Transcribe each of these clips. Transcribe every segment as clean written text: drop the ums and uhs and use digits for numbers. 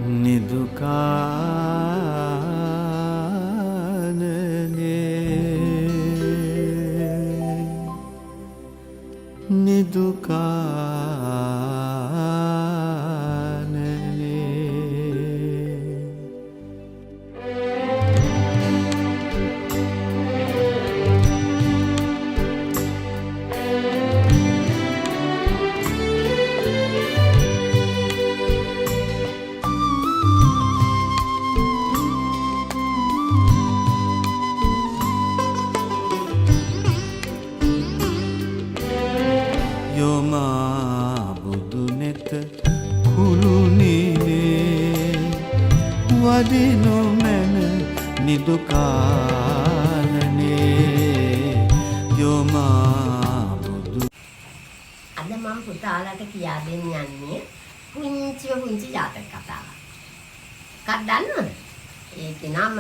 නිදුකානනේ නිදුකානනේ යොමා බුදු නෙත කුළුණිනේ වදිනු මැන නිදුකානනේ යොමා බුදු අද මම පුතාලට කියා දෙන්න යන්නේ පුංචි ජාතක කතාවක්. කක් දන්නවද? ඒකේ නම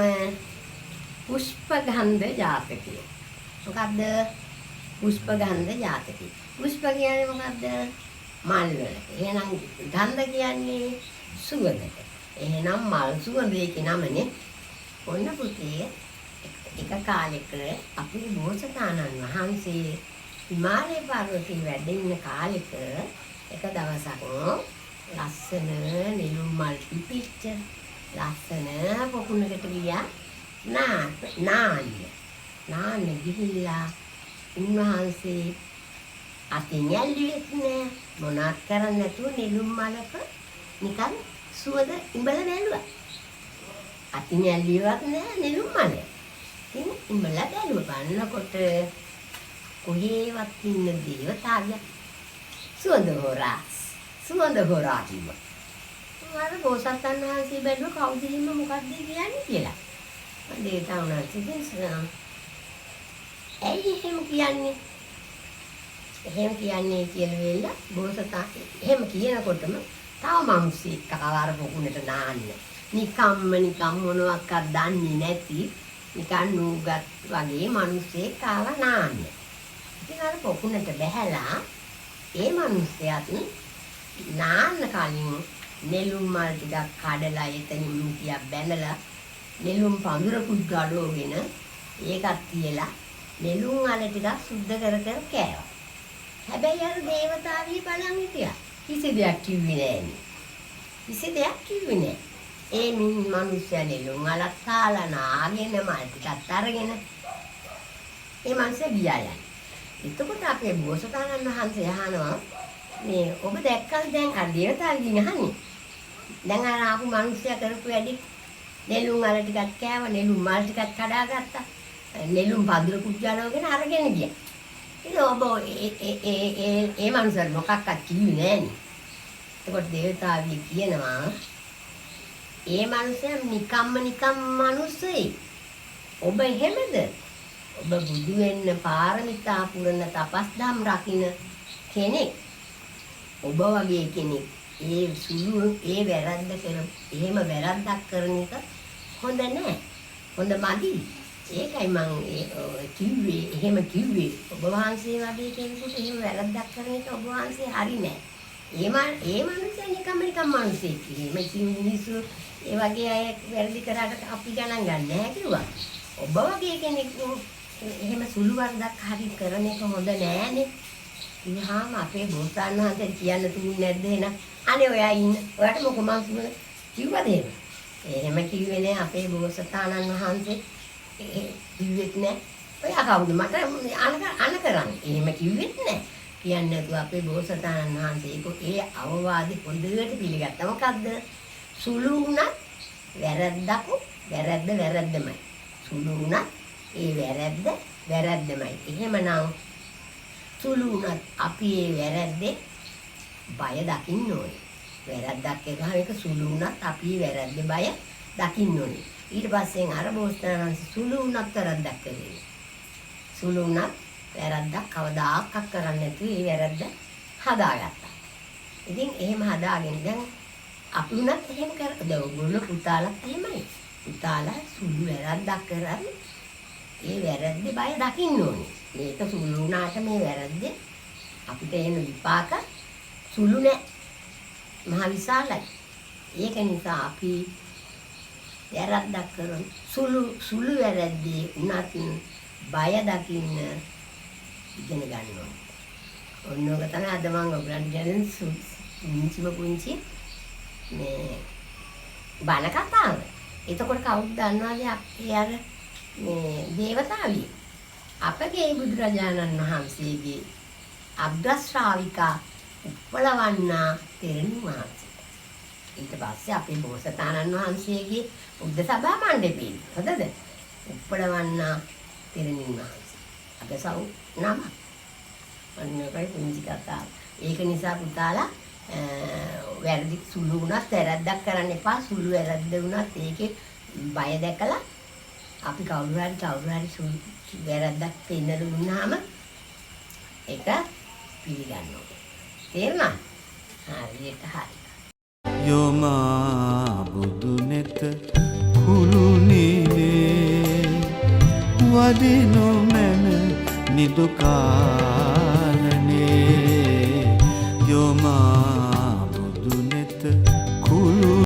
පුෂ්පගන්ධ ජාතකය. මොකද්ද? පුෂ්පගන්ධ ජාතකය. පුෂ්ප කියන්නේ මොකද්ද? මල් වලට. එහෙනම් ගන්ධ කියන්නේ සුවඳට. එහෙනම් මල් සුවඳ ඒකේ නමනේ. ඔන්න පුතේ එක කාලෙක අපේ බෝසතාණන් වහන්සේ හිමාලය පර්වතයේ වැඩ ඉන්න කාලෙක එක දවසක් ලස්සන නෙළුම් මල් පිපිච්ච ලස්සන පොකුණකට ගියා නාන්න ගිහිල්ලා උන්වහන්සේ අතින් ඇල්ලුවෙත් නෑ මොනවත් කරන්නේ නැතුව නෙළුම් මලක නිකන් සුවඳ ඉඹලා බැලුවා. අතින් ඇල්ලුවත් නෑ නෙළුම් මල. ඉතින් ඉඹලා බැලුවා බලනකොට කොහේවත් ඉන්න දේවතාවිය සුවඳ හොරා කිව්වා. මම බෝසත්ණන් වහන්සේ බැලුවා කවුද හිම මොකද්ද කියන්නේ කියලා. මම දේවතාවුණා ඉතින් ඇයි එහෙම කියන්නේ? එහෙම කියන්නේ කියලා වෙලා බෝසතා එහෙම කියනකොටම තව මිනිස්සෙක් කවර පොකුණට නාන්න. නිකම්ම මොනවාක්වත් දන්නේ නැති නිකන් නූගත් වගේ මිනිස්සෙක් ආව නාන්න. ඉතින් අර පොකුණට බැහැලා ඒ මිනිස්සයාත් නාන්න කලින් නෙළුම් මල් ටිකක් කඩලා එතනින් ටිකක් බැනලා නෙළුම් පඳුරකුත් ගඩෝගෙන ඒකත් තියලා නෙළුම් වල ටිකක් සුද්ධ කර කෑවා. හැබැයි අර දේවතාවිය බලන් හිටියා. කිසි දෙයක් කිව්වේ නෑ. ඒ මිනිස්සයා නෙළුම් වලක් කාලා නාගෙන මල් ටිකක් අරගෙන ඒ මිනිස්සයා ගියා යන්නේ. එතකොට අපේ බෝසතාණන් වහන්සේ අහනවා මේ ඔබ දැක්කද දැන් අර දේවතාවිය අහන්නේ. දැන් අර ආපු මිනිස්සයා කරපු වැඩි නෙළුම් වල ටිකක් කෑවා නෙළුම් මල් ටිකක් කඩාගත්තා. නෙළුම් පඳුරකුත් ජනවගෙන අරගෙන ගියා. ඉතින් ඔබ ඒ මනුස්සර මොකක්වත් කිව්වේ නෑනේ. එතකොට දේවතාවිය කියනවා ඒ මනුස්සයා නිකම්ම මනුස්සෙයි. ඔබ එහෙමද? ඔබ බුදු වෙන්න පාරමිතා පුරන තපස්දම් රකින්න කෙනෙක්. ඔබ වගේ කෙනෙක් ඒ වැරද්ද එහෙම වැරද්දක් කරන එක හොඳ නෑ. හොඳ මදි. ඒකයි මං කිව්වේ එහෙම කිව්වේ ඔබ වහන්සේ වගේ කෙනෙකුට එහෙම වැරද්දක් කරන එක ඔබ වහන්සේ හරි නෑ. ඒ මනුස්සයා නිකම්ම මිනිස්සෙක්. එහෙම ඉතින් මිනිස්සු ඒ වගේ අය වැරදි කරාට අපි ගණන් ගන්න නැහැ කිව්වා. ඔබ වගේ කෙනෙක් එහෙම සුළු වරදක් හරි කරන එක හොඳ නෑනේ. ඉතින් අපේ බෝසතාණන් වහන්සේ කියන්න තුන්නේ නැද්ද එහෙනම්? අනේ ඔයා ඉන්න. ඔයාට මොකද මං කිව්වද එහෙම? එහෙම කිව්වේ නෑ අපේ බෝසතාණන් වහන්සේ. කිව්වෙත් නෑ. ඔයා කවුද මට අන කරන්නේ? එහෙම කිව්වෙත් නෑ. කියන්නේ නැතුව අපේ බෝසතාණන් වහන්සේ ඒ අවවාදෙ හොඳට පිළිගත්තා. මොකද්ද? සුළු වුණත් වැරද්දමයි. සුළු වුණත් ඒ වැරද්දමයි. එහෙමනම් සුළු වුණත් අපි ඒ වැරද්දේ බය දකින්න ඕනේ. වැරද්දක් එකම එක සුළු වුණත් අපි වැරද්දේ බය දකින්න ඕනේ. ඊට පස්සේ අර බෝසතාණන් සුළු වුණත් වැරද්දක් කරේ. සුළු වුණත් වැරද්දක් කවදාකවත් කරන්නේ නැතුව ඒ වැරද්ද හදාගත්තා. ඉතින් එහෙම හදාගෙන දැන් අපි උනත් එහෙම කරකද ඔයගොල්ලෝ පුතාලත් එහෙමයි. පුතාලා සුළු වැරද්දක් කරන් ඒ වැරද්දේ බය දකින්න ඕනේ. මේක සුළු වුණාට මේ වැරද්දේ අපිට එන විපාක සුළු නෑ. මහ විශාලයි. ඒක නිසා අපි වැරද්දක් කරන සුළු වැරද්දේ උනත් බය දකින්න ඉගෙන ගන්න ඕනේ. ඔන්නෝක තමයි අද මම ඔයගලන්ට කියන්නේ පුංචි මේ බණ කතාව. එතකොට කවුද දන්නවද අපි අර මේ දේවතාවිය අපගේ බුදුරජාණන් වහන්සේගේ අග්‍රශ්‍රාවිකා උප්පලවන්නා තෙරණුන් වහන්සේ. ඊට පස්සේ අපේ බෝසතාණන් වහන්සේගේ බුද්ධ සභා මණ්ඩපේ හොඳද? උප්පලවන්නා තෙරණුන් වහන්සේ. අපේ සව් නම. අන්නකයි පුංචි කතාව. ඒක නිසා පුතාලා වැරදි සුළු වුණත් වැරද්දක් කරන්න එපා. සුළු වැරද්ද වුණත් ඒකේ බය දැකලා අපි කවුරු හරි වැරද්දක් පෙන්නලා දුන්නාම ඒක පිළිගන්න ඕනේ. තේරුණා? හරියට හරි. යොමා බුදු නෙත කුළුණිනේ වදිනු මැන නිදුකා